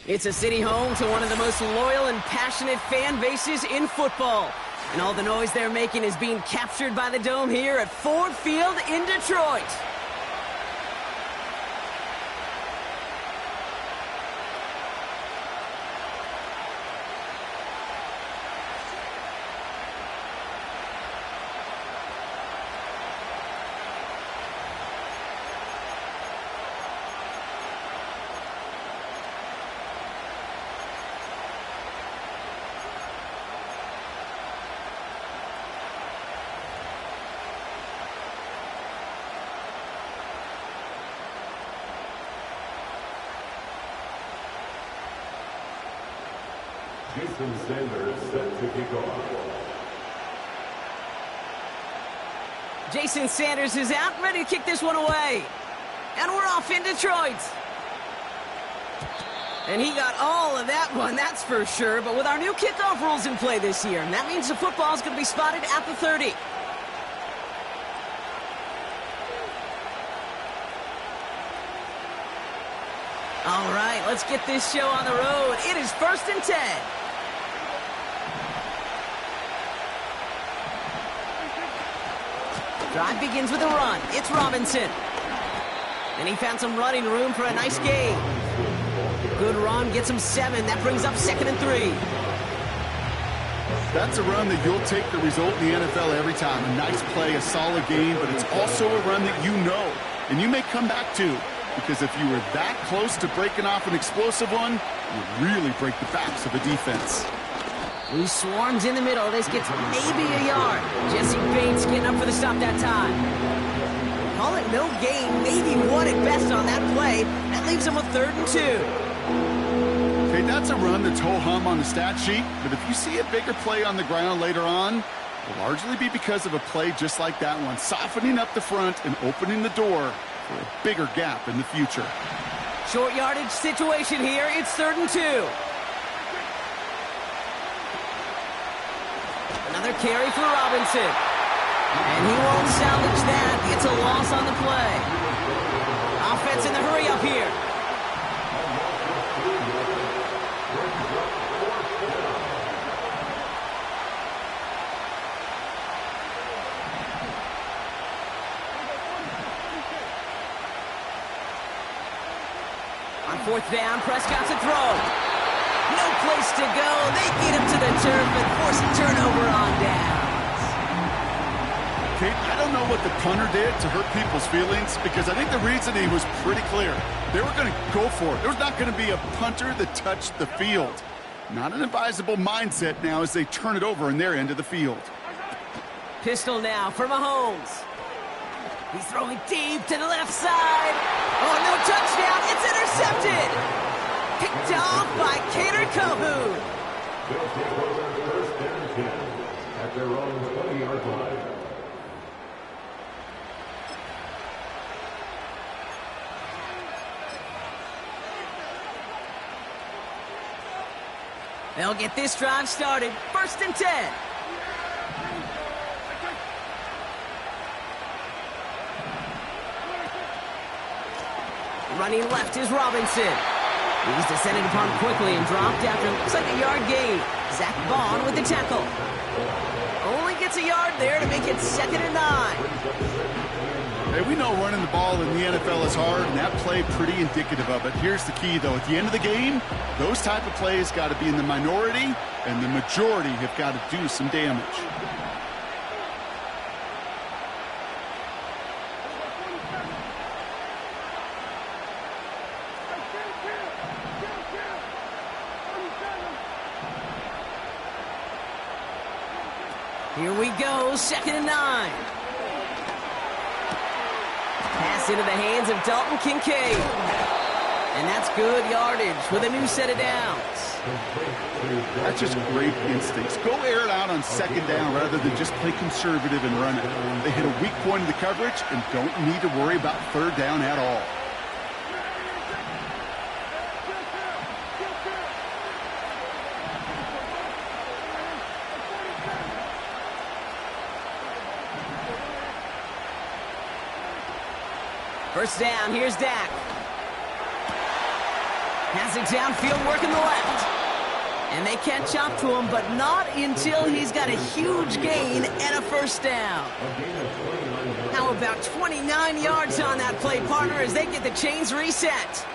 It's a city home to one of the most loyal and passionate fan bases in football. And all the noise they're making is being captured by the Dome here at Ford Field in Detroit. Jason Sanders set to kick off. Jason Sanders is out, ready to kick this one away. And we're off in Detroit. And he got all of that one, that's for sure. But with our new kickoff rules in play this year, and that means the football is going to be spotted at the 30. All right, let's get this show on the road. It is 1st and 10. Drive begins with a run. It's Robinson. And he found some running room for a nice gain. Good run, gets him 7. That brings up 2nd and 3. That's a run that you'll take the result in the NFL every time. A nice play, a solid game, but it's also a run that you know, and you may come back to. Because if you were that close to breaking off an explosive one, it would really break the backs of a defense. He swarms in the middle. This gets maybe a yard. Jesse Bates getting up for the stop that time. Call it no gain, maybe one at best on that play. That leaves him with 3rd and 2. Okay, that's a run that's ho-hum on the stat sheet, but if you see a bigger play on the ground later on, it'll largely be because of a play just like that one, softening up the front and opening the door for a bigger gap in the future. Short yardage situation here. It's 3rd and 2. Another carry for Robinson. And he won't salvage that. It's a loss on the play. Offense in the hurry up here. On 4th down, Prescott's a throw. No place to go. They get him to the turf and force a turnover on downs. Kate, I don't know what the punter did to hurt people's feelings because I think the reasoning was pretty clear. They were going to go for it. There was not going to be a punter that touched the field. Not an advisable mindset now as they turn it over in their end of the field. Pistol now for Mahomes. He's throwing deep to the left side. Oh, no touchdown. It's intercepted. Picked off by Kader Kohou. They'll take over 1st and 10 at their own 20-yard line. They'll get this drive started. 1st and 10. Running left is Robinson. He's descended upon quickly and dropped after looks like a yard gain. Zach Bond with the tackle. Only gets a yard there to make it 2nd and 9. Hey, we know running the ball in the NFL is hard, and that play pretty indicative of it. Here's the key, though. At the end of the game, those type of plays got to be in the minority, and the majority have got to do some damage. Here we go, 2nd and 9. Pass into the hands of Dalton Kincaid. And that's good yardage with a new set of downs. That's just great instincts. Go air it out on 2nd down rather than just play conservative and run it. They hit a weak point in the coverage and don't need to worry about 3rd down at all. First down, here's Dak. Has it downfield, working the left. And they can't chop to him, but not until he's got a huge gain and a first down. How about 29 yards on that play, partner, as they get the chains reset.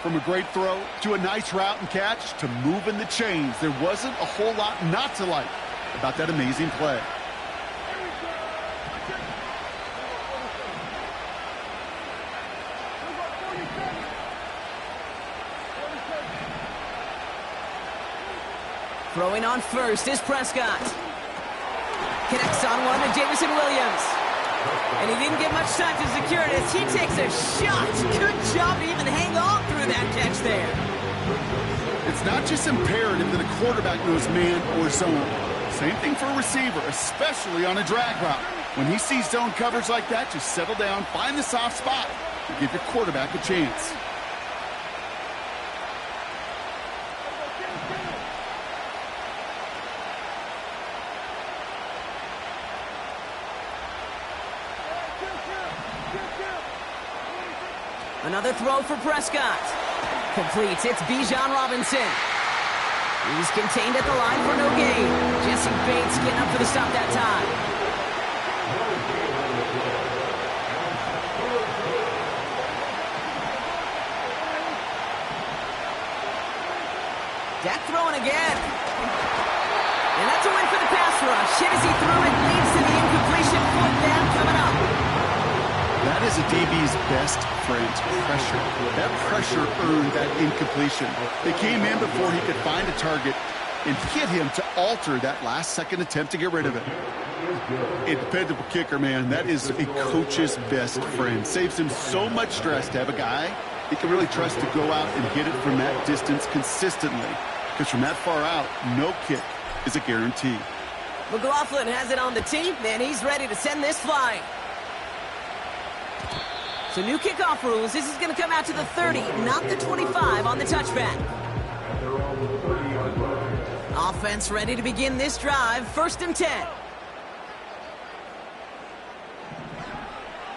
From a great throw to a nice route and catch to moving the chains, there wasn't a whole lot not to like about that amazing play. Throwing on first is Prescott. Connects on one to Jameson Williams. And he didn't get much time to secure it as he takes a shot. Good job to even hang on through that catch there. It's not just imperative that a quarterback knows man or zone. Same thing for a receiver, especially on a drag route. When he sees zone coverage like that, just settle down, find the soft spot, and give your quarterback a chance. Another throw for Prescott. Completes. It's Bijan Robinson. He's contained at the line for no gain. Jesse Bates getting up for the stop that time. Dak throwing again. And that's a win for the pass rush. Hit as he threw it, leads to the incompletion. Fourth down coming up. That is a DB's best friend, pressure. That pressure earned that incompletion. They came in before he could find a target and hit him to alter that last-second attempt to get rid of it. A dependable kicker, man. That is a coach's best friend. Saves him so much stress to have a guy he can really trust to go out and hit it from that distance consistently. Because from that far out, no kick is a guarantee. McLaughlin has it on the tee, and he's ready to send this flying. So new kickoff rules. This is going to come out to the 30, not the 25 on the touchback. Offense ready to begin this drive. 1st and 10.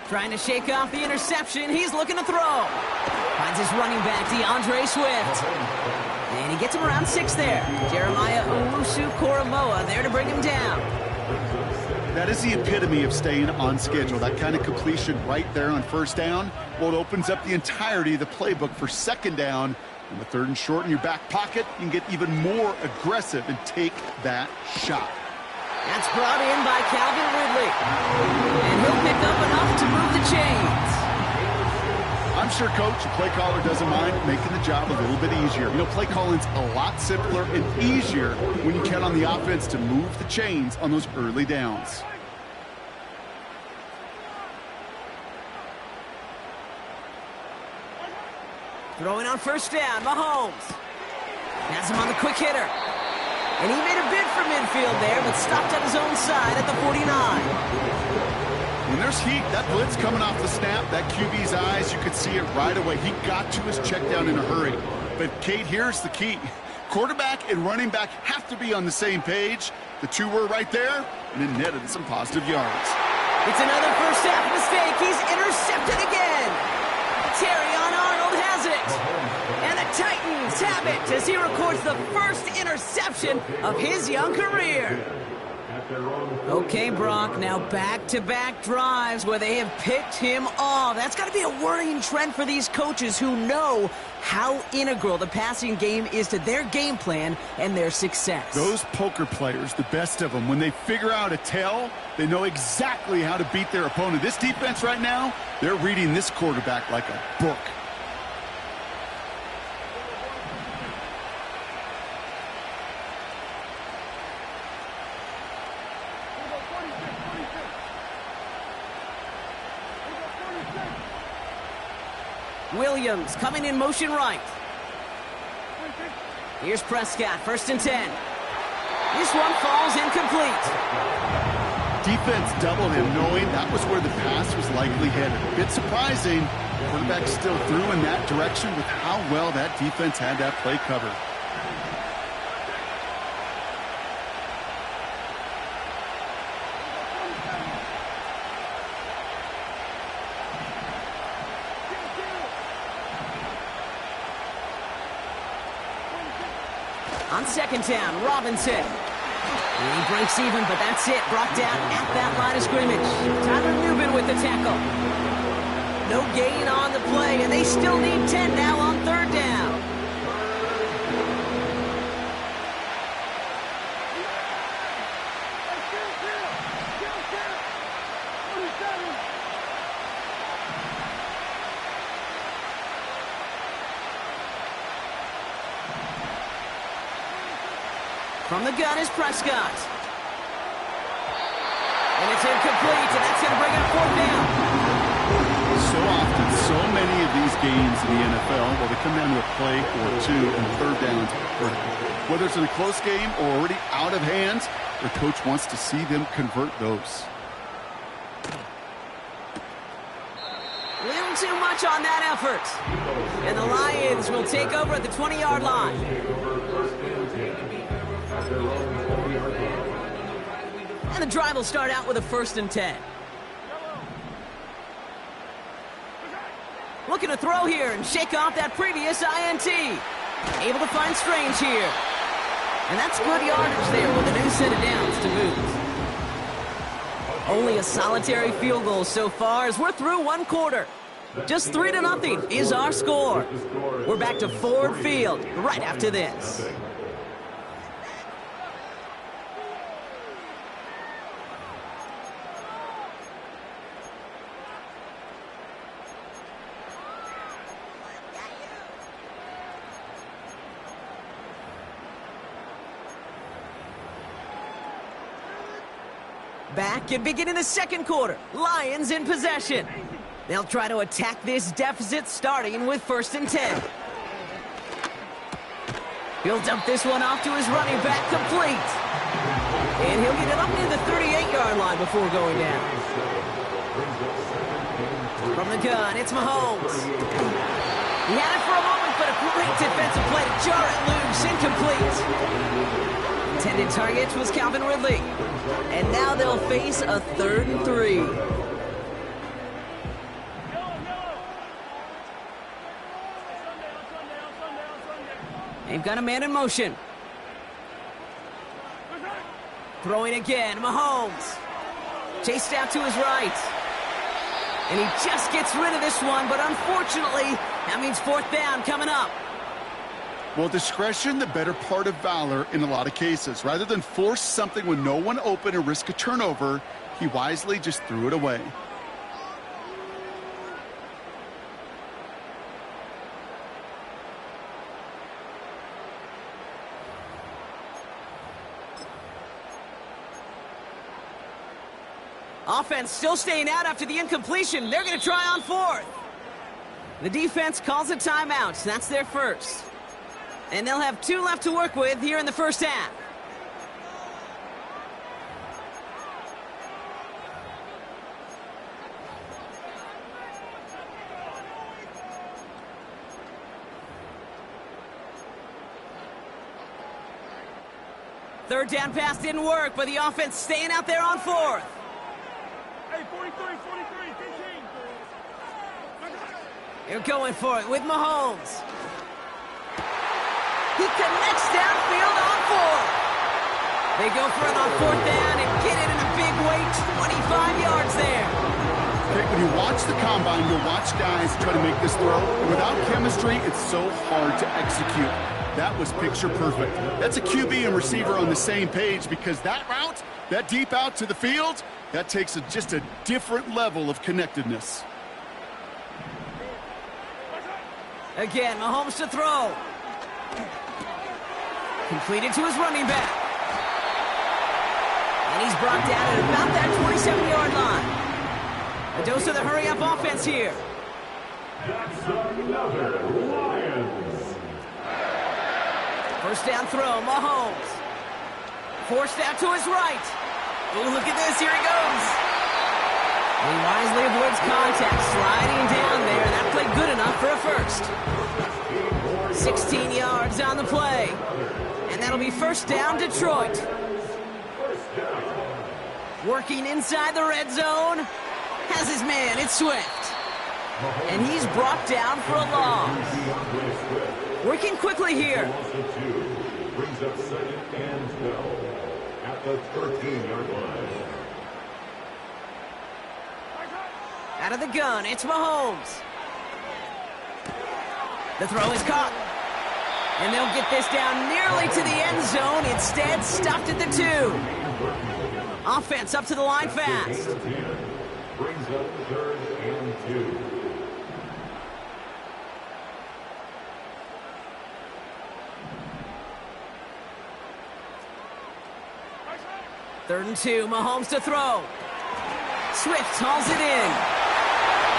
Trying to shake off the interception. He's looking to throw. Finds his running back, DeAndre Swift. And he gets him around 6 there. Jeremiah Owusu-Koramoah there to bring him down. That is the epitome of staying on schedule. That kind of completion right there on 1st down. Well, it opens up the entirety of the playbook for 2nd down. And the 3rd and short in your back pocket, you can get even more aggressive and take that shot. That's brought in by Calvin Ridley. And he'll pick up enough to move the chains. I'm sure coach, the play caller doesn't mind making the job a little bit easier. You know, play calling's a lot simpler and easier when you count on the offense to move the chains on those early downs. Throwing on 1st down, Mahomes. Has him on the quick hitter. And he made a bid for midfield there, but stopped at his own side at the 49. When there's heat, that blitz coming off the snap, that QB's eyes, you could see it right away. He got to his check down in a hurry. But, Kate, here's the key. Quarterback and running back have to be on the same page. The two were right there, and it netted some positive yards. It's another first half mistake. He's intercepted again. Terrion Arnold has it. And the Titans have it as he records the first interception of his young career. Okay, Brock, now back-to-back drives where they have picked him off. That's got to be a worrying trend for these coaches who know how integral the passing game is to their game plan and their success. Those poker players, the best of them, when they figure out a tell, they know exactly how to beat their opponent. This defense right now, they're reading this quarterback like a book. Williams coming in motion right. Here's Prescott, 1st and 10. This one falls incomplete. Defense doubled him, knowing that was where the pass was likely headed. A bit surprising. Quarterback still threw in that direction with how well that defense had that play covered. On second down, Robinson. He breaks even, but that's it. Brought down at that line of scrimmage. Tyler Newman with the tackle. No gain on the play, and they still need 10 now on third down. From the gun is Prescott. And it's incomplete, and that's going to bring up fourth down. So often, so many of these games in the NFL, well, they come down to a play or two and third downs. Whether it's in a close game or already out of hands, the coach wants to see them convert those. A little too much on that effort. And the Lions will take over at the 20-yard line. And the drive will start out with a 1st and 10. Looking to throw here and shake off that previous INT. Able to find Strange here. And that's good yardage there with a new set of downs to boot. Only a solitary field goal so far as we're through one quarter. Just 3-0 is our score. We're back to Ford Field right after this. Back and beginning the second quarter. Lions in possession. They'll try to attack this deficit starting with 1st and 10. He'll dump this one off to his running back, complete. And he'll get it up near the 38-yard line before going down. From the gun, it's Mahomes. He had it for a moment, but a great defensive play to jar it loose, incomplete. Intended target was Calvin Ridley. And now they'll face a 3rd and 3. They've got a man in motion. Throwing again, Mahomes. Chased out to his right. And he just gets rid of this one, but unfortunately, that means 4th down coming up. Well, discretion, the better part of valor in a lot of cases. Rather than force something with no one open and risk a turnover, he wisely just threw it away. Offense still staying out after the incompletion. They're going to try on 4th. The defense calls a timeout. That's their first. And they'll have 2 left to work with here in the first half. Third down pass didn't work, but the offense staying out there on 4th. Hey, 43, 15. They're going for it with Mahomes. He connects downfield on 4th. They go for it on 4th down and get it in a big way, 25 yards there. Okay, when you watch the combine, you'll watch guys try to make this throw. Without chemistry, it's so hard to execute. That was picture perfect. That's a QB and receiver on the same page because that route, that deep out to the field, that takes just a different level of connectedness. Again, Mahomes to throw. Completed to his running back. And he's brought down at about that 27-yard line. A dose of the hurry-up offense here. That's another Lions. First down throw, Mahomes. Forced out to his right. Oh, look at this, here he goes. He wisely avoids contact, sliding down there, and that played good enough for a first. 16 yards on the play. And that'll be first down, Detroit. Working inside the red zone. Has his man, it's Swift. And he's brought down for a loss. Working quickly here. brings up second and 12 at the 13-yard line. Out of the gun, it's Mahomes. The throw is caught. And they'll get this down nearly to the end zone. Instead, stopped at the 2. Offense up to the line fast. Brings up 3rd and 2. Third and 2, Mahomes to throw. Swift hauls it in.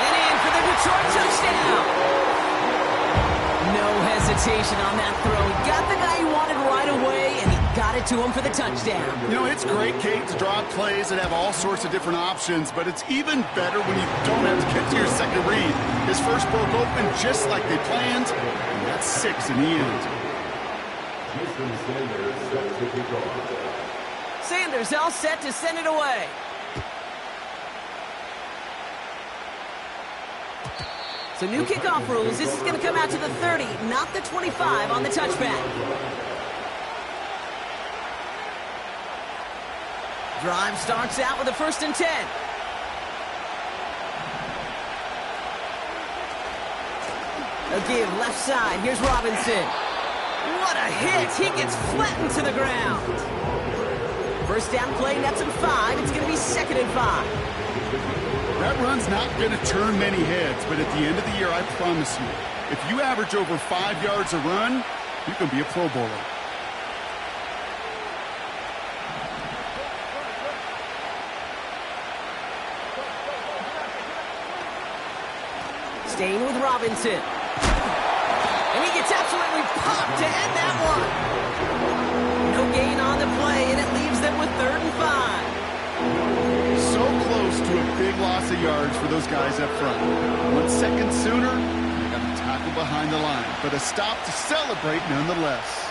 And in for the Detroit touchdown. No hesitation on that throw. He got the guy he wanted right away, and he got it to him for the touchdown. You know, it's great, Kate, to draw up plays and have all sorts of different options, but it's even better when you don't have to get to your second read. His first broke open just like they planned, and that's 6 in the end. Houston Sanders set to kick off. Sanders all set to send it away. So new kickoff rules. This is going to come out to the 30, not the 25 on the touchback. Drive starts out with a 1st and 10. A give left side. Here's Robinson. What a hit. He gets flattened to the ground. First down play, nets him 5. It's going to be 2nd and 5. That run's not going to turn many heads, but at the end of the year, I promise you, if you average over 5 yards a run, you can be a Pro Bowler. Staying with Robinson. And he gets absolutely popped to end that one. No gain on the play, and it leaves them with 3rd and 5. So close to a big loss of yards for those guys up front. 1 second sooner, they got a tackle behind the line, but a stop to celebrate nonetheless.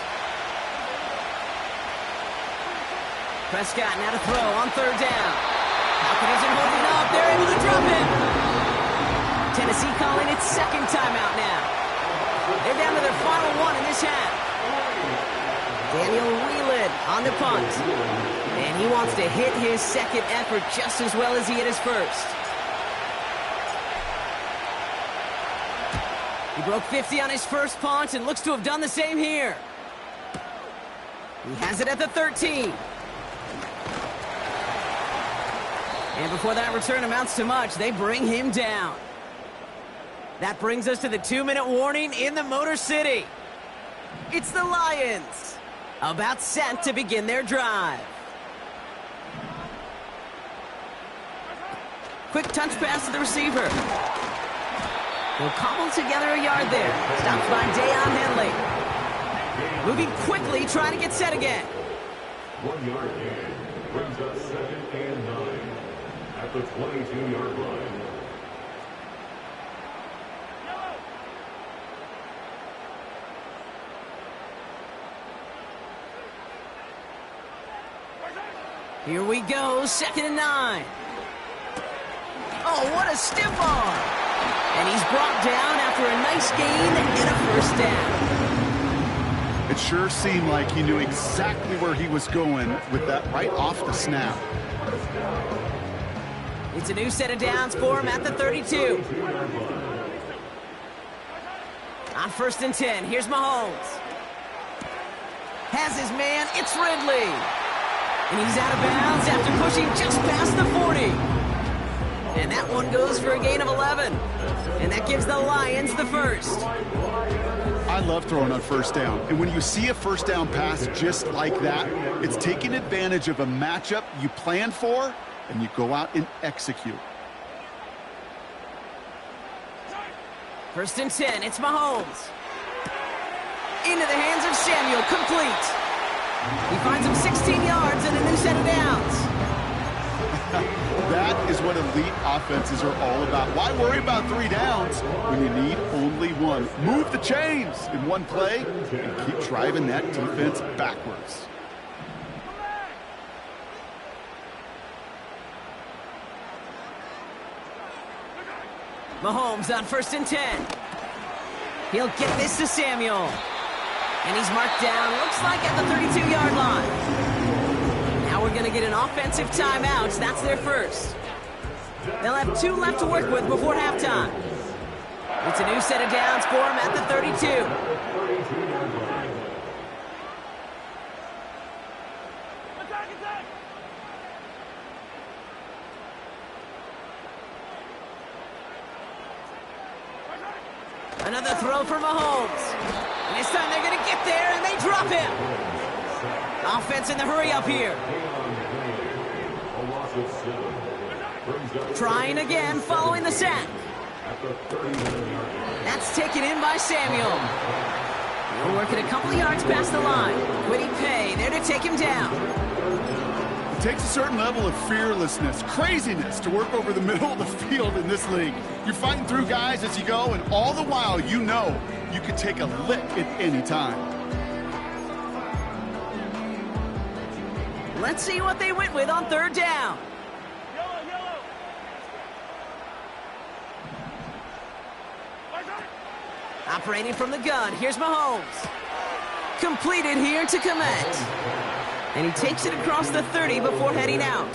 Prescott now to throw on 3rd down. Falcons isn't holding up. They're able to drop it. Tennessee calling its 2nd timeout now. They're down to their final 1 in this half. Daniel Whelan on the punt. And he wants to hit his 2nd effort just as well as he hit his 1st. He broke 50 on his 1st punt and looks to have done the same here. He has it at the 13. And before that return amounts to much, they bring him down. That brings us to the 2-minute warning in the Motor City. It's the Lions, about set to begin their drive. Quick touch pass to the receiver. He'll cobble together a yard there. Stopped by Deion Henley. Moving quickly, trying to get set again. 1 yard gain brings up 2nd and 9 at the 22-yard line. Here we go, 2nd and 9. Oh, what a stiff arm. And he's brought down after a nice gain and a 1st down. It sure seemed like he knew exactly where he was going with that right off the snap. It's a new set of downs for him at the 32. On 1st and 10, here's Mahomes. Has his man, it's Ridley. And he's out of bounds after pushing just past the 40. And that one goes for a gain of 11. And that gives the Lions the 1st. I love throwing on 1st down. And when you see a 1st down pass just like that, it's taking advantage of a matchup you planned for, and you go out and execute. 1st and 10, it's Mahomes. Into the hands of Samuel, complete. He finds him 16 yards and a new set of downs. That is what elite offenses are all about. Why worry about 3 downs when you need only 1? Move the chains in one play and keep driving that defense backwards. Mahomes on 1st and 10. He'll get this to Samuel. And he's marked down, looks like at the 32-yard line. Now we're going to get an offensive timeout. That's their first. They'll have 2 left to work with before halftime. It's a new set of downs for him at the 32. Another throw for Mahomes. And this time they're going to get there, and they drop him. Offense in the hurry up here. Trying again following the sack. That's taken in by Samuel. We're working a couple of yards past the line. Kwity Paye there to take him down. It takes a certain level of fearlessness, craziness to work over the middle of the field in this league. You're fighting through guys as you go, and all the while you know you could take a lick at any time. Let's see what they went with on 3rd down. Operating from the gun, here's Mahomes. Completed here to Kmet. And he takes it across the 30 before heading out.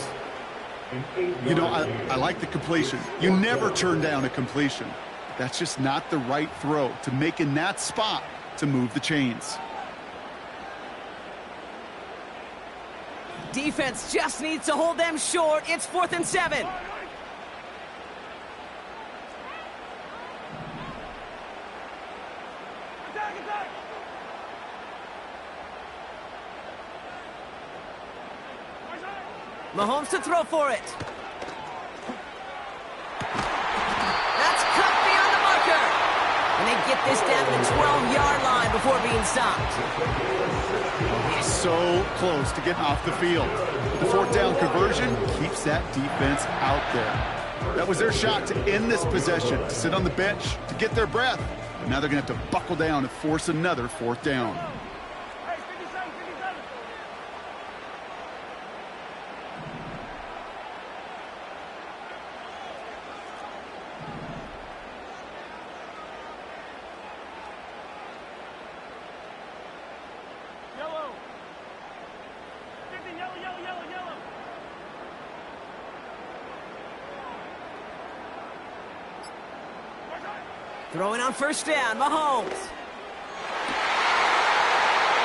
You know, I like the completion. You never turn down a completion. That's just not the right throw to make in that spot to move the chains. Defense just needs to hold them short. It's 4th and 7. Mahomes to throw for it. That's cut beyond the marker. And they get this down to the 12-yard line before being stopped. So close to getting off the field. The 4th down conversion keeps that defense out there. That was their shot to end this possession, to sit on the bench, to get their breath. But now they're going to have to buckle down and force another 4th down. Throwing on 1st down, Mahomes.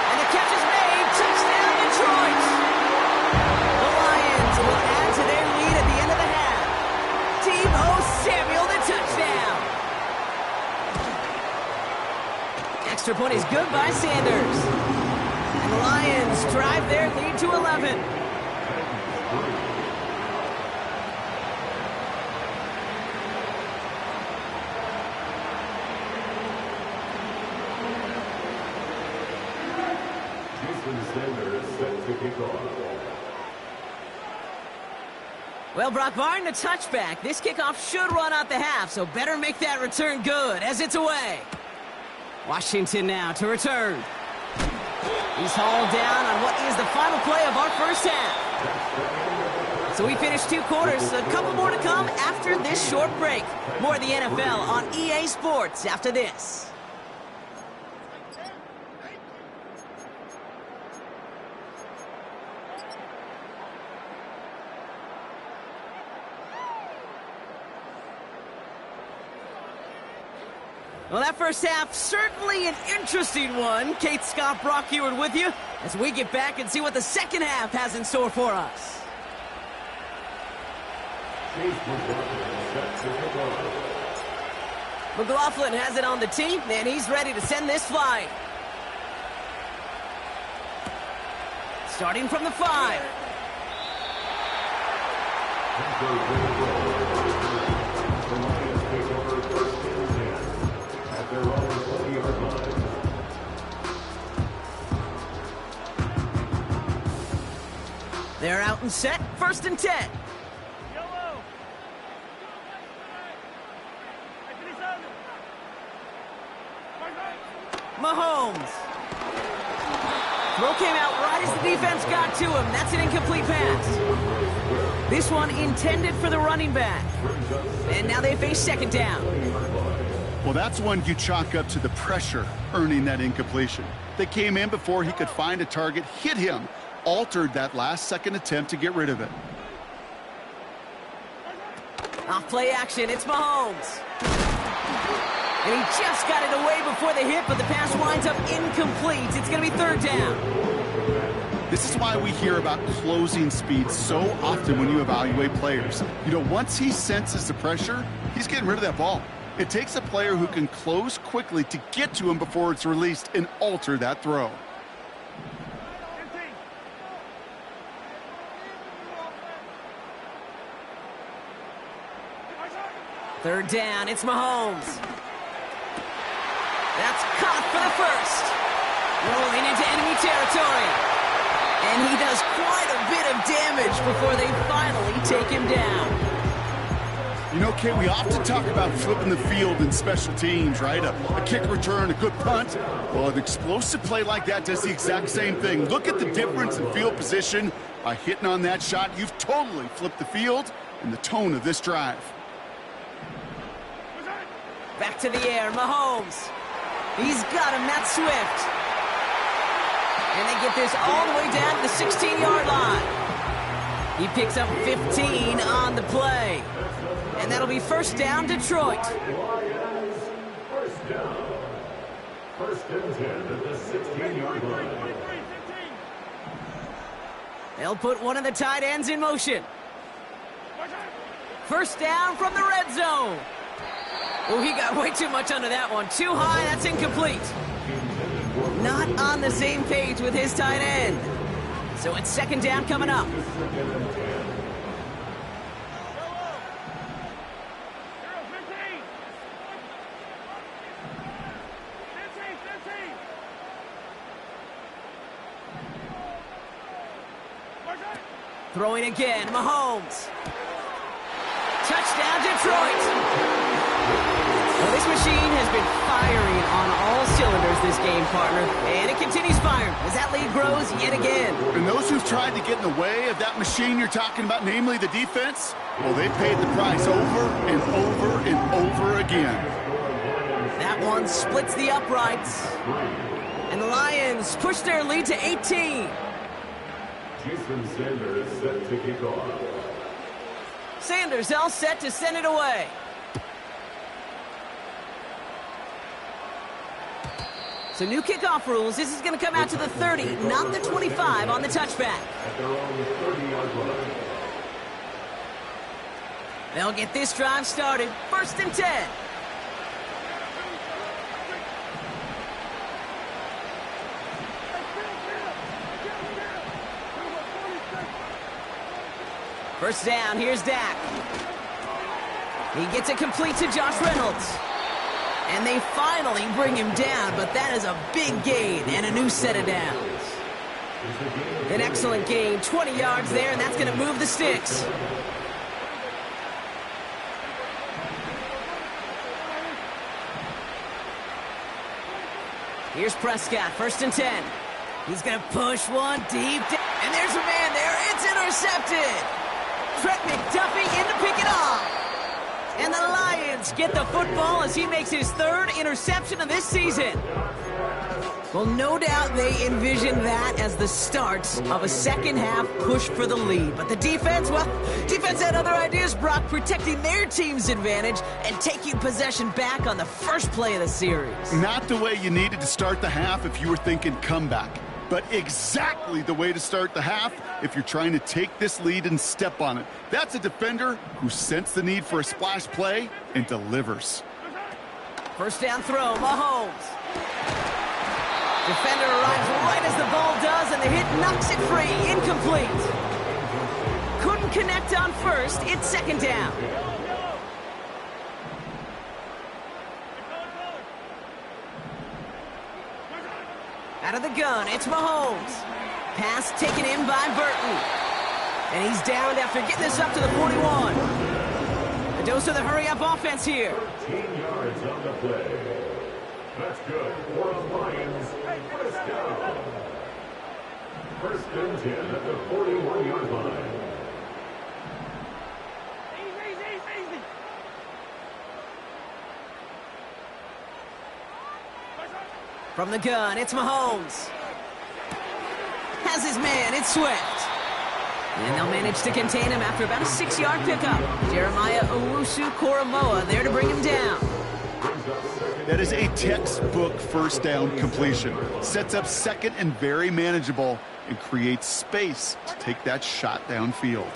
And the catch is made. Touchdown, Detroit. The Lions will add to their lead at the end of the half. Deebo Samuel, the touchdown. Extra point is good by Sanders. And the Lions drive their lead to 11. Well, Brock, barring the touchback, this kickoff should run out the half, so better make that return good as it's away. Washington now to return. He's hauled down on what is the final play of our first half. So we finished 2 quarters, a couple more to come after this short break. More of the NFL on EA Sports after this. Well, that first half, certainly an interesting one. Kate Scott, Brock Huard with you as we get back and see what the second half has in store for us. McLaughlin has it on the tee, and he's ready to send this flying. Starting from the 5. They're out and set, 1st and 10. Mahomes. Throw came out right as the defense got to him. That's an incomplete pass. This one intended for the running back. And now they face 2nd down. Well, that's one you chalk up to the pressure earning that incompletion. They came in before he could find a target, hit him, altered that last-second attempt to get rid of it. Off play action, it's Mahomes. And he just got it away before the hit, but the pass winds up incomplete. It's going to be third down. This is why we hear about closing speed so often when you evaluate players. You know, once he senses the pressure, he's getting rid of that ball. It takes a player who can close quickly to get to him before it's released and alter that throw. Third down, it's Mahomes. That's caught for the first. Rolling into enemy territory. And he does quite a bit of damage before they finally take him down. You know, Kate, we often talk about flipping the field in special teams, right? A kick return, a good punt. Well, an explosive play like that does the exact same thing. Look at the difference in field position. By hitting on that shot, you've totally flipped the field and the tone of this drive. Back to the air, Mahomes. He's got him, that's Swift. And they get this all the way down to the 16-yard line. He picks up 15 on the play. And that'll be first down, Detroit. Lions, first down. First and 10 at the 16-yard line. They'll put one of the tight ends in motion. First down from the red zone. Oh, he got way too much under that one. Too high, that's incomplete. Not on the same page with his tight end. So it's second down coming up. Throwing again, Mahomes. Touchdown, Detroit. Well, this machine has been firing on all cylinders this game, partner. And it continues firing as that lead grows yet again. And those who've tried to get in the way of that machine you're talking about, namely the defense, well, they paid the price over and over and over again. That one splits the uprights. And the Lions push their lead to 18. Jason Sanders set to kick off. Sanders all set to send it away. So new kickoff rules. This is going to come out to the 30, not the 25 on the touchback. At their own 30-yard line. They'll get this drive started. First and 10. First down, here's Dak. He gets it complete to Josh Reynolds. And they finally bring him down, but that is a big gain and a new set of downs. An excellent gain, 20 yards there, and that's going to move the sticks. Here's Prescott, first and 10. He's going to push one deep, and there's a man there. It's intercepted. Trent McDuffie in to pick it off. And the Lions get the football as he makes his third interception of this season. Well, no doubt they envision that as the start of a second-half push for the lead. But the defense, well, defense had other ideas, Brock, protecting their team's advantage and taking possession back on the first play of the series. Not the way you needed to start the half if you were thinking comeback, but exactly the way to start the half if you're trying to take this lead and step on it. That's a defender who sensed the need for a splash play and delivers. First down throw, Mahomes. Defender arrives right as the ball does, and the hit knocks it free. Incomplete. Couldn't connect on first. It's second down. Out of the gun, it's Mahomes. Pass taken in by Burton. And he's downed after getting this up to the 41. A dose of the hurry-up offense here. 13 yards on the play. That's good for the Lions. First down. First and 10 at the 41-yard line. From the gun, it's Mahomes. Has his man, it's Swift. And they'll manage to contain him after about a 6-yard pickup. Jeremiah Owusu-Koramoah there to bring him down. That is a textbook first down completion. Sets up second and very manageable and creates space to take that shot downfield.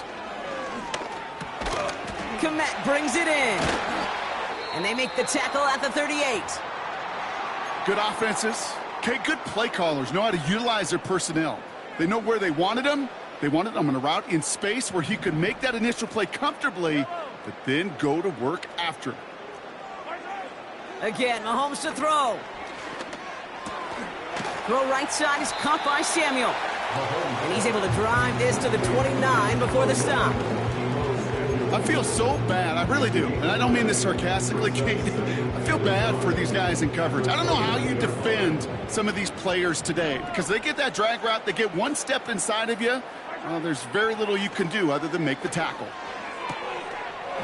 Kmet brings it in. And they make the tackle at the 38. Good offenses. Okay, good play callers know how to utilize their personnel. They know where they wanted them. They wanted them on a route in space where he could make that initial play comfortably, but then go to work after. Again, Mahomes to throw. Throw right side is caught by Samuel. And he's able to drive this to the 29 before the stop. I feel so bad. I really do. And I don't mean this sarcastically, Kate. I feel bad for these guys in coverage. I don't know how you defend some of these players today because they get that drag route, they get one step inside of you. Well, there's very little you can do other than make the tackle.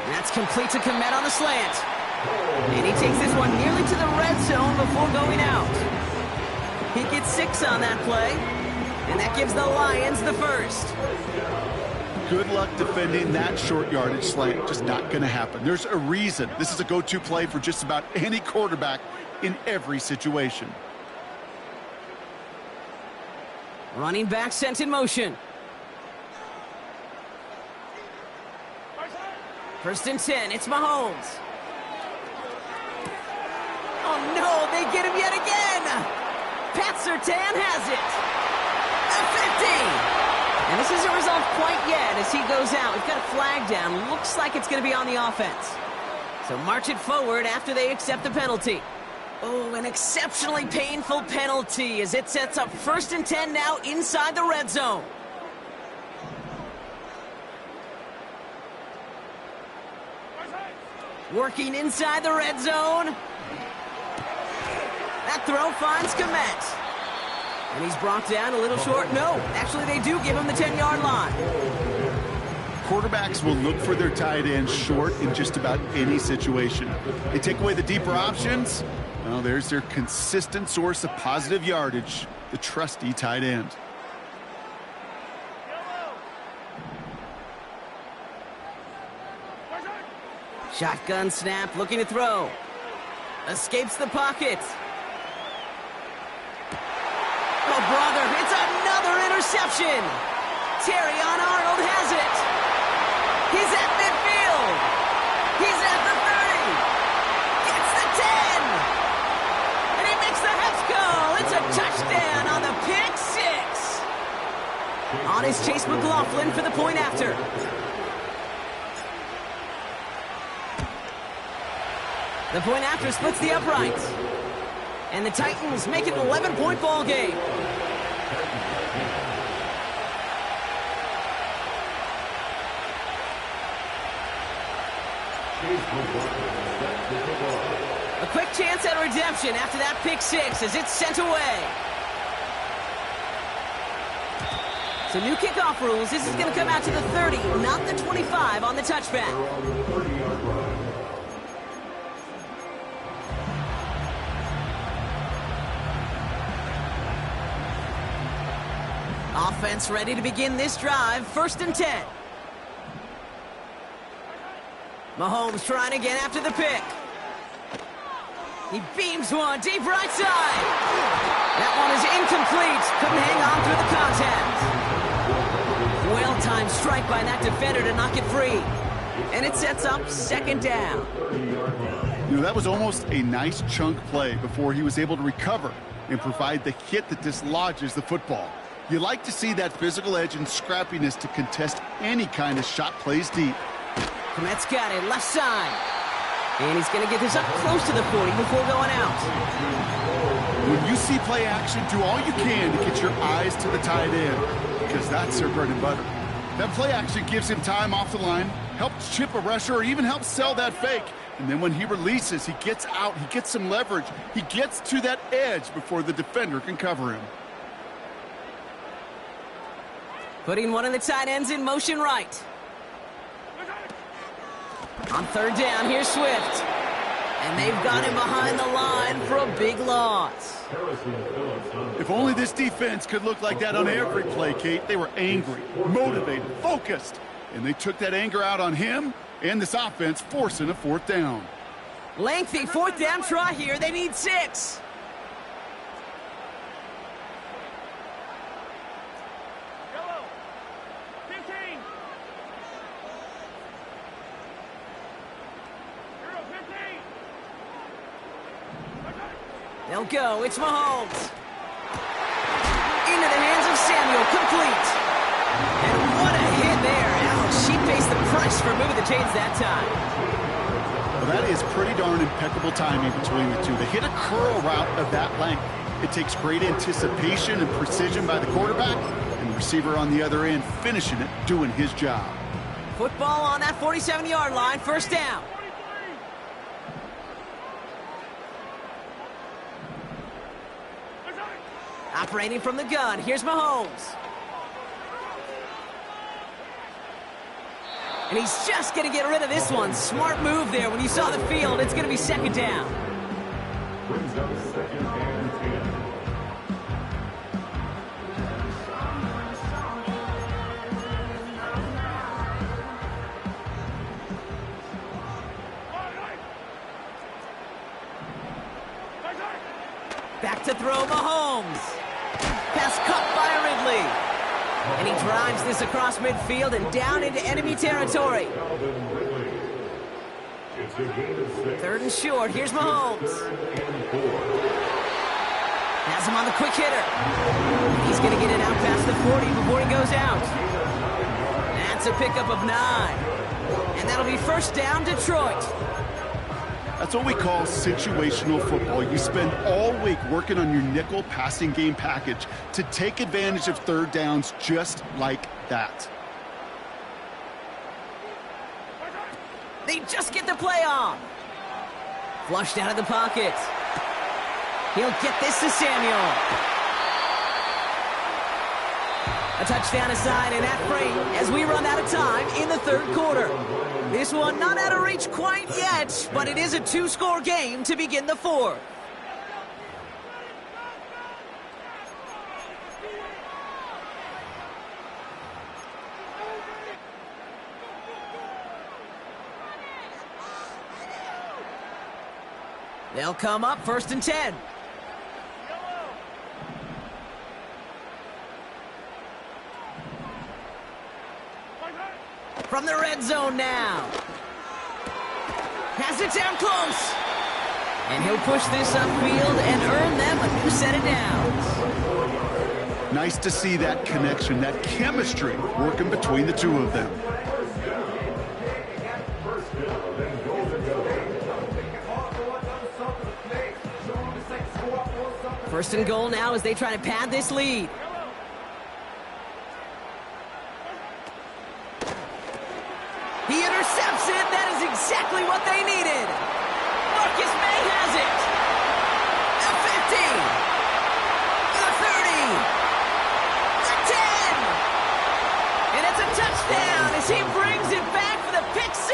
That's complete to Kmet on the slant. And he takes this one nearly to the red zone before going out. He gets 6 on that play. And that gives the Lions the first. Good luck defending that short yardage slant. Just not going to happen. There's a reason. This is a go-to play for just about any quarterback in every situation. Running back sent in motion. First and 10, it's Mahomes. Oh no, they get him yet again! Pat Surtain has it! The 50! And this isn't resolved quite yet as he goes out. We've got a flag down. Looks like it's going to be on the offense. So march it forward after they accept the penalty. Oh, an exceptionally painful penalty as it sets up first and 10 now inside the red zone. Working inside the red zone. That throw finds Kmet. And he's brought down a little short. No, actually they do give him the 10-yard line. Quarterbacks will look for their tight end short in just about any situation. They take away the deeper options. Well, there's their consistent source of positive yardage, the trusty tight end. Shotgun snap, looking to throw. Escapes the pocket. Oh, brother, it's another interception. Terrion Arnold has it. He's at midfield. He's at the 30. Gets the 10. And he makes the Hef goal. It's a touchdown on the pick six. On is Chase McLaughlin for the point after. The point after splits the uprights. And the Titans make it an 11-point ball game. A quick chance at redemption after that pick six as it's sent away. So new kickoff rules. This is going to come out to the 30, not the 25 on the touchback. Offense ready to begin this drive. First and 10. Mahomes trying again after the pick. He beams one deep right side. That one is incomplete. Couldn't hang on through the contact. Well-timed strike by that defender to knock it free. And it sets up second down. You know, that was almost a nice chunk play before he was able to recover and provide the hit that dislodges the football. You like to see that physical edge and scrappiness to contest any kind of shot plays deep. Kmet's got it, left side. And he's going to get this up close to the 40 before going out. When you see play action, do all you can to get your eyes to the tight end, because that's their bread and butter. That play action gives him time off the line, helps chip a rusher, or even helps sell that fake. And then when he releases, he gets out, he gets some leverage. He gets to that edge before the defender can cover him. Putting one of the tight ends in motion right. On third down, here's Swift. And they've got him behind the line for a big loss. If only this defense could look like that on every play, Kate. They were angry, motivated, focused, and they took that anger out on him and this offense, forcing a fourth down. Lengthy fourth down try here. They need 6. Yellow. 15. Hero 15. They'll go. It's Mahomes. Into the hands of Samuel. Complete. And what a hit there. Ouch. She faced the price for moving the chains that time. Well, that is pretty darn impeccable timing between the two. They hit a curl route of that length. It takes great anticipation and precision by the quarterback, and the receiver on the other end finishing it, doing his job. Football on that 47-yard line. First down. 43. Operating from the gun. Here's Mahomes. And he's just going to get rid of this one. Smart move there. When you saw the field, it's going to be second down. Brings up second and 10. Back to throw Mahomes. Pass caught by Ridley. And he drives this across midfield and down into enemy territory. Calvin Ridley. It's a gain of 6. Third and short. Here's Mahomes. Third and 4. Has him on the quick hitter. He's going to get it out past the 40 before he goes out. That's a pickup of 9. And that'll be first down, Detroit. That's what we call situational football. You spend all week working on your nickel passing game package to take advantage of third downs just like that. They just get the play on. Flushed out of the pocket. He'll get this to Samuel. A touchdown aside in that frame as we run out of time in the third quarter. This one not out of reach quite yet, but it is a 2-score game to begin the fourth. They'll come up first and 10. From the red zone now. Has it down close. And he'll push this upfield and earn them a new set of downs. Nice to see that connection, that chemistry working between the two of them. First and goal now as they try to pad this lead. He intercepts it. That is exactly what they needed. Marcus May has it. The 50. The 30. The 10. And it's a touchdown as he brings it back for the pick 6.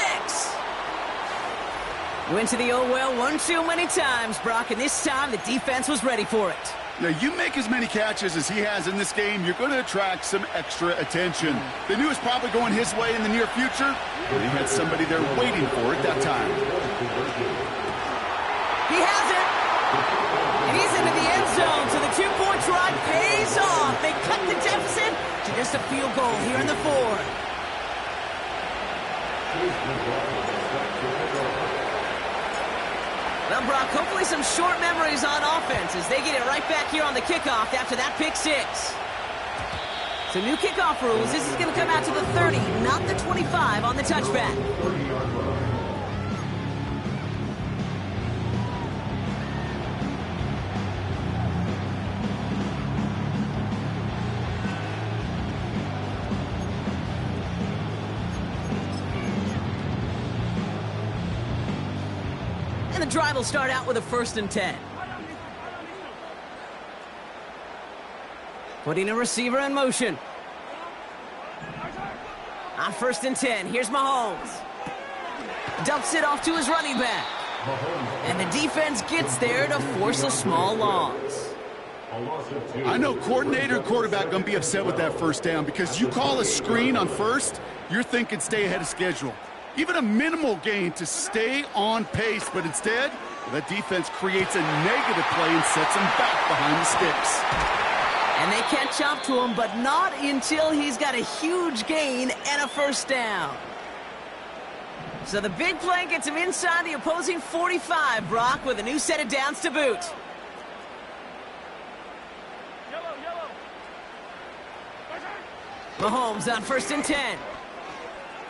Went to the oh well one too many times, Brock, and this time the defense was ready for it. Now, you make as many catches as he has in this game, you're going to attract some extra attention. They knew it was probably going his way in the near future, and he had somebody there waiting for it that time. He has it. And he's into the end zone, so the 2-point try pays off. They cut the deficit to just a field goal here in the fourth. Well, Brock, hopefully some short memories on offense as they get it right back here on the kickoff after that pick 6. So new kickoff rules. This is going to come out to the 30, not the 25 on the touchback. And the drive will start out with a first and 10. Putting a receiver in motion. On first and 10, here's Mahomes. Dumps it off to his running back. And the defense gets there to force a small loss. A loss of 2. I know coordinator and quarterback going to be upset with that first down because you call a screen on first, you're thinking stay ahead of schedule. Even a minimal gain to stay on pace, but instead, that defense creates a negative play and sets him back behind the sticks. And they catch up to him, but not until he's got a huge gain and a first down. So the big play gets him inside the opposing 45, Brock, with a new set of downs to boot. Yellow. Mahomes on 1st and 10.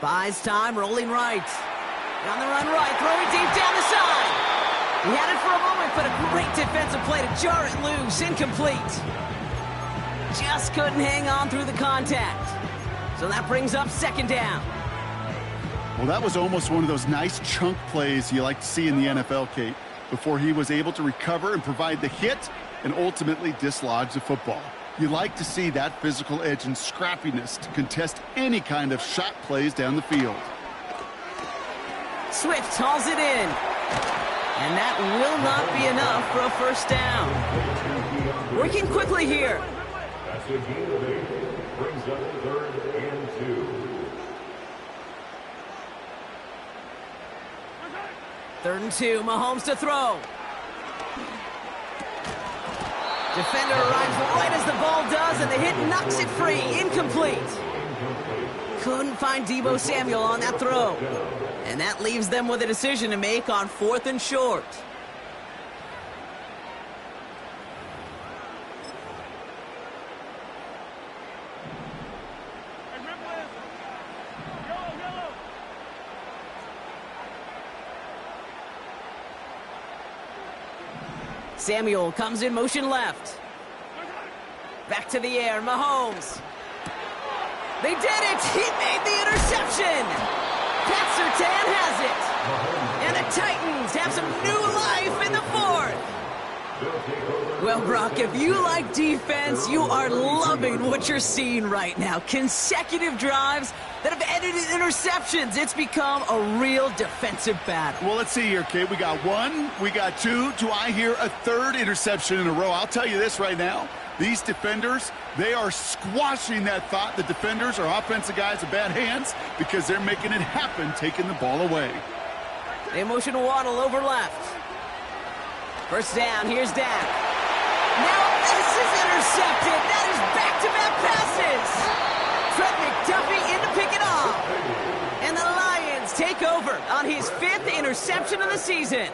Buys time, rolling right. On the run right, throwing deep down the side. He had it for a moment, but a great defensive play to jar it loose. Incomplete. Just couldn't hang on through the contact. So that brings up 2nd down. Well, that was almost one of those nice chunk plays you like to see in the NFL, Kate, before he was able to recover and provide the hit and ultimately dislodge the football. You like to see that physical edge and scrappiness to contest any kind of shot plays down the field. Swift hauls it in. And that will not be enough for a first down. Working quickly here. That's a gain of 8. Brings up 3rd and 2. 3rd and 2, Mahomes to throw. Defender arrives right as the ball does, and the hit knocks it free. Incomplete. Couldn't find Deebo Samuel on that throw. And that leaves them with a decision to make on 4th and short. Yellow. Samuel comes in motion left. Back to the air, Mahomes. They did it! He made the interception! Pat Surtain has it! And the Titans have some new life in the 4th! Well, Brock, if you like defense, you are loving what you're seeing right now. Consecutive drives that have ended in interceptions. It's become a real defensive battle. Well, let's see here, Kate. We got 1, we got 2. Do I hear a 3rd interception in a row? I'll tell you this right now. These defenders, they are squashing that thought the defenders are offensive guys with bad hands because they're making it happen, taking the ball away. They motion to Waddle over left. First down, here's Dak. Now this is intercepted. That is back-to-back passes. Trent McDuffie in to pick it off. And the Lions take over on his 5th interception of the season.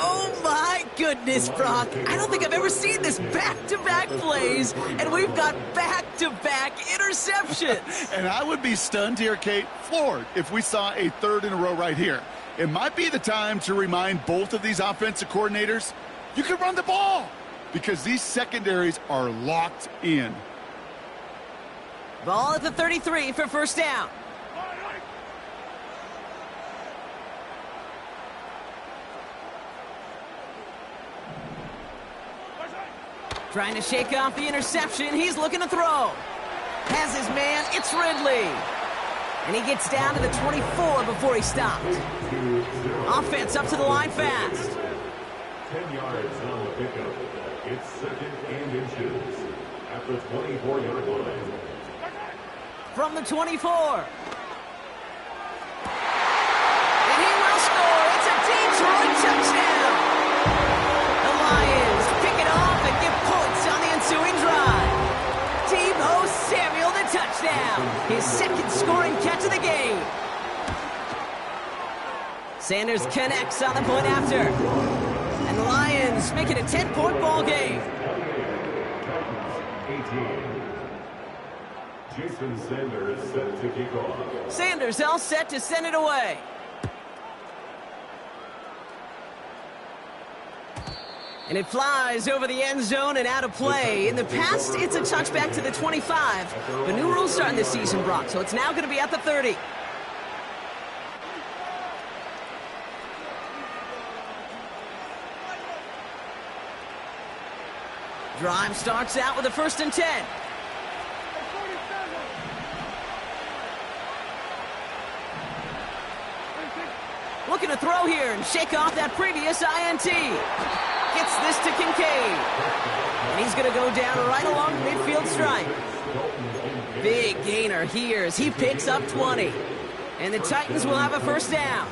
Oh my goodness, Brock. I don't think I've ever seen this back-to-back plays, and we've got back-to-back interceptions. And I would be stunned here, Kate, floored, if we saw a 3rd in a row right here. It might be the time to remind both of these offensive coordinators, you can run the ball, because these secondaries are locked in. Ball at the 33 for first down. Trying to shake off the interception. He's looking to throw. Has his man. It's Ridley. And he gets down to the 24 before he stopped. Offense up to the line fast. 10 yards on the pickup. It's 2nd and inches at the 24-yard line. From the 24. And he will score. It's a Detroit touchdown. The Lions pick it off and give points on the ensuing drive. Deebo Samuel the touchdown. His 2nd scoring catch of the game. Sanders connects on the point after. And the Lions make it a 10-point ball game. 18. Jason Sanders set to kick off. Sanders all set to send it away. And it flies over the end zone and out of play. In the past, it's a touchback to the 25. But new rules starting this season, Brock, so it's now going to be at the 30. Drive starts out with a 1st and 10. looking to throw here and shake off that previous INT. Gets this to Kincaid. And he's going to go down right along the midfield stripe. Big gainer here as he picks up 20. And the Titans will have a first down.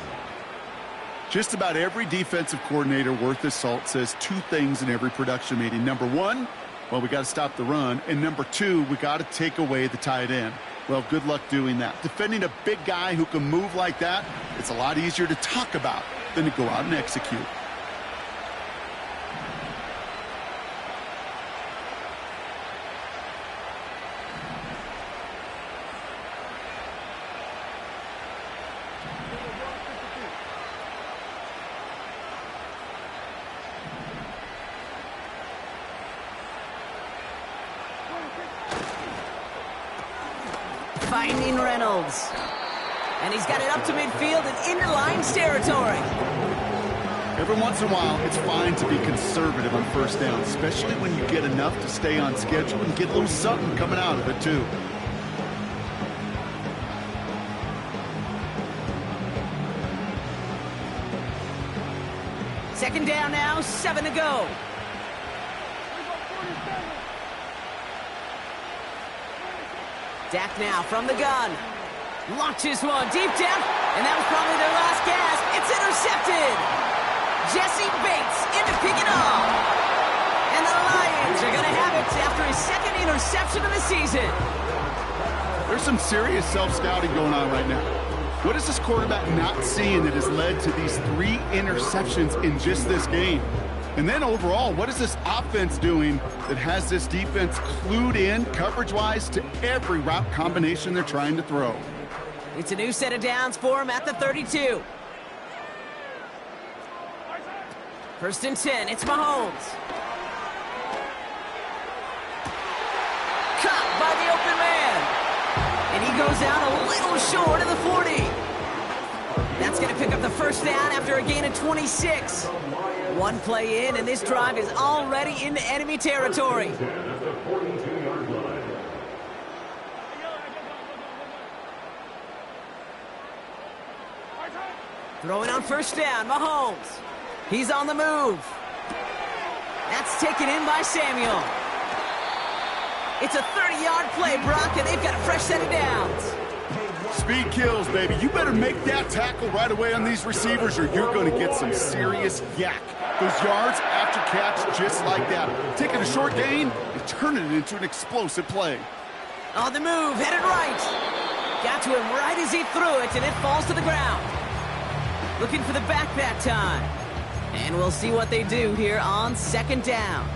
Just about every defensive coordinator worth his salt says two things in every production meeting. Number one, well, we got to stop the run. And number two, we got to take away the tight end. Well, good luck doing that. Defending a big guy who can move like that, it's a lot easier to talk about than to go out and execute. Finding Reynolds. And he's got it up to midfield and into Lions territory. Every once in a while, it's fine to be conservative on first down, especially when you get enough to stay on schedule and get a little something coming out of it, too. Second down now, 7 to go. Dak now from the gun. Launches one deep down, and that was probably their last gasp. It's intercepted. Jesse Bates in to pick it off. And the Lions are going to have it after his second interception of the season. There's some serious self-scouting going on right now. What is this quarterback not seeing that has led to these 3 interceptions in just this game? And then overall, what is this offense doing that has this defense clued in coverage-wise to every route combination they're trying to throw? It's a new set of downs for him at the 32. First and 10, it's Mahomes. Caught by the open man. And he goes out a little short of the 40. That's going to pick up the first down after a gain of 26. One play in, and this drive is already into enemy territory. Throwing on first down, Mahomes. He's on the move. That's taken in by Samuel. It's a 30-yard play, Brock, and they've got a fresh set of downs. Speed kills, baby. You better make that tackle right away on these receivers or you're going to get some serious yak. Those yards after catch just like that. Taking a short gain and turning it into an explosive play. On the move, headed right. Got to him right as he threw it, and it falls to the ground. Looking for the back that time. And we'll see what they do here on second down.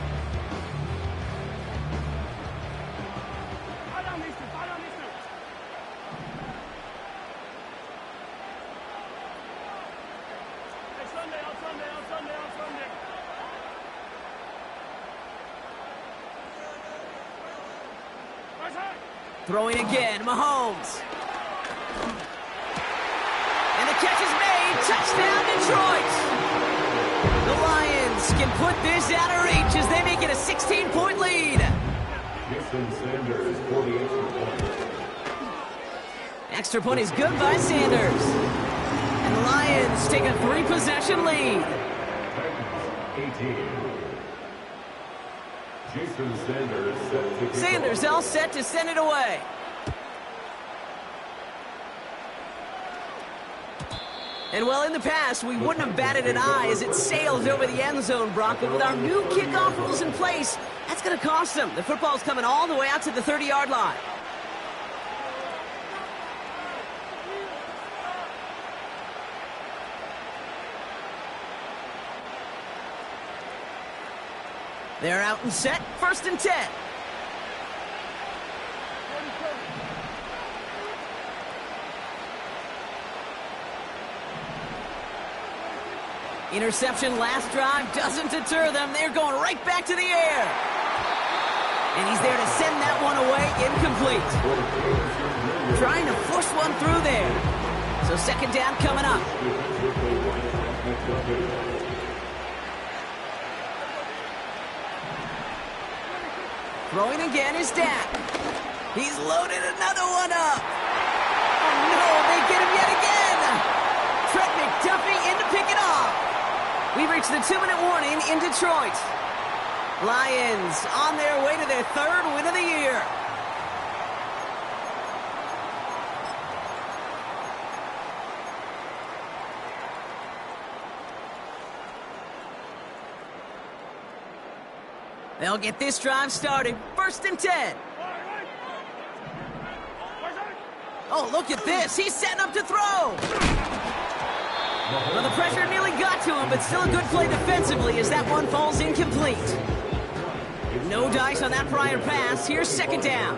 Throwing again, Mahomes. And the catch is made. Touchdown, Detroit. The Lions can put this out of reach as they make it a 16-point lead. Houston Sanders for the extra point. Extra point is good by Sanders. And the Lions take a 3-possession lead. Titans, 18. Jason Sanders set to kick Sanders all set to send it away. And well, in the past, we wouldn't have batted an eye as it sails over the end zone, Brock. But with our new kickoff rules in place, that's going to cost them. The football's coming all the way out to the 30-yard line. They're out and set, first and 10. Interception last drive doesn't deter them. They're going right back to the air. And he's there to send that one away, incomplete. Trying to force one through there. So second down coming up. Throwing again is Dak. He's loaded another one up. Oh no, they get him yet again. Trent McDuffie in to pick it off. We've reached the 2-minute warning in Detroit. Lions on their way to their 3rd win of the year. They'll get this drive started. 1st and 10. Oh, look at this. He's setting up to throw. Well, the pressure nearly got to him, but still a good play defensively as that one falls incomplete. No dice on that prior pass. Here's 2nd down.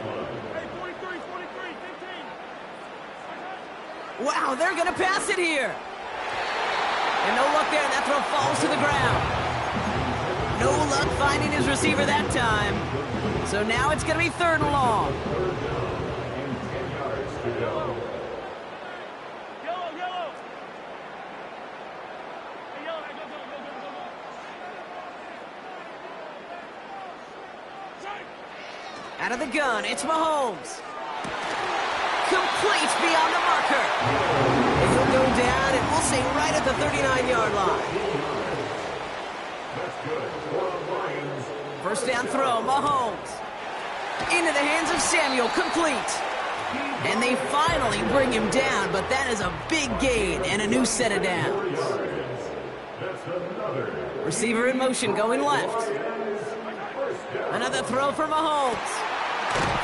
Wow, they're going to pass it here. And no luck there. That throw falls to the ground. No luck finding his receiver that time. So now it's going to be 3rd and long. Out of the gun, it's Mahomes. Complete beyond the marker. And he'll go down, and we'll say right at the 39-yard line. That's good. For the Lions. 1st down throw, Mahomes. Into the hands of Samuel, complete. And they finally bring him down, but that is a big gain and a new set of downs. That's another. Receiver in motion, going left. Another throw for Mahomes.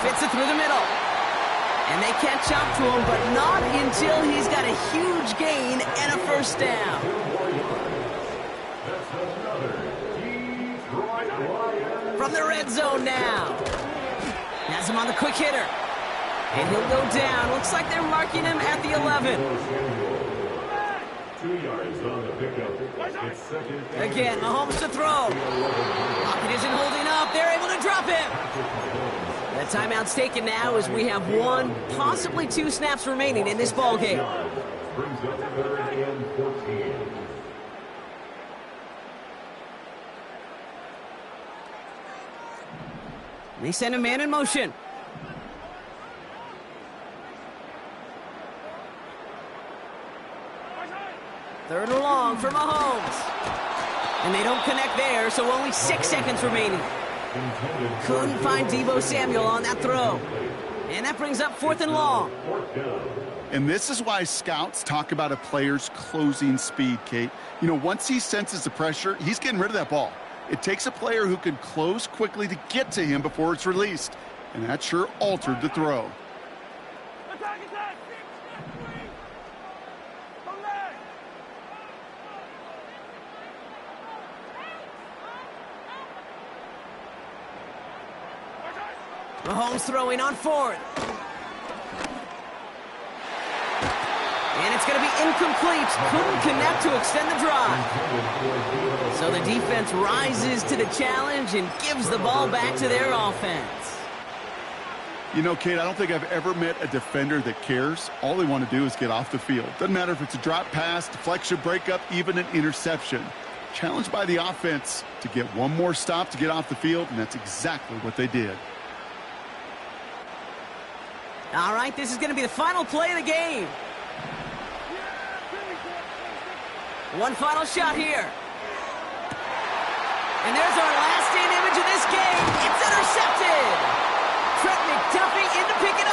Fits it through the middle. And they catch up to him, but not until he's got a huge gain and a 1st down. From the red zone now. Has him on the quick hitter. And he'll go down. Looks like they're marking him at the 11. 2 yards on the pickup. It's 2nd. Again, Mahomes to throw. Pocket isn't holding up. They're able to drop him. The timeout's taken now as we have 1, possibly 2 snaps remaining in this ball game. Brings up 3rd and 14. They send a man in motion. Third and long for Mahomes. And they don't connect there, so only 6 seconds remaining. Couldn't find Deebo Samuel on that throw. And that brings up 4th and long. And this is why scouts talk about a player's closing speed, Kate. You know, once he senses the pressure, he's getting rid of that ball. It takes a player who can close quickly to get to him before it's released. And that sure altered the throw. Mahomes throwing on 4th. And it's going to be incomplete. Couldn't connect to extend the drive. So the defense rises to the challenge and gives the ball back to their offense. You know, Kate, I don't think I've ever met a defender that cares. All they want to do is get off the field. Doesn't matter if it's a drop pass, deflection, breakup, even an interception. Challenged by the offense to get one more stop to get off the field, and that's exactly what they did. All right, this is going to be the final play of the game. One final shot here. And there's our last-stand image of this game. It's intercepted. Trent McDuffie in to pick it